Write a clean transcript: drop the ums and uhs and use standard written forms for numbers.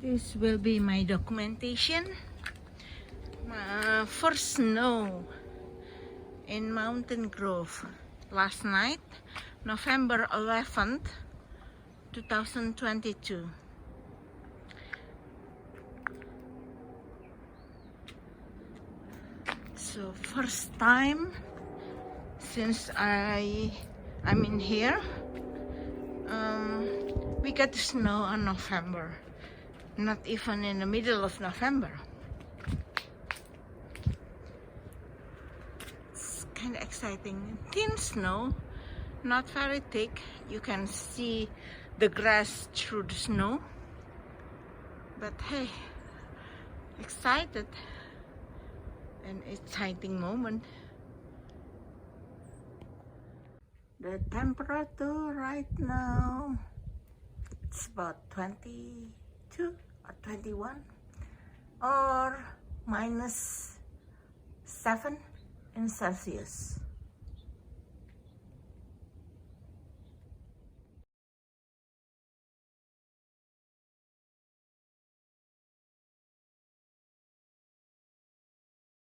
This will be my documentation. First snow in Mountain Grove last night, November 11th, 2022. So first time since I'm in here. We got snow on November, not even in the middle of November. It's kind of exciting. Thin snow, not very thick. You can see the grass through the snow. But hey, excited. An exciting moment. The temperature right now, it's about 22 or 21 or -7 in Celsius.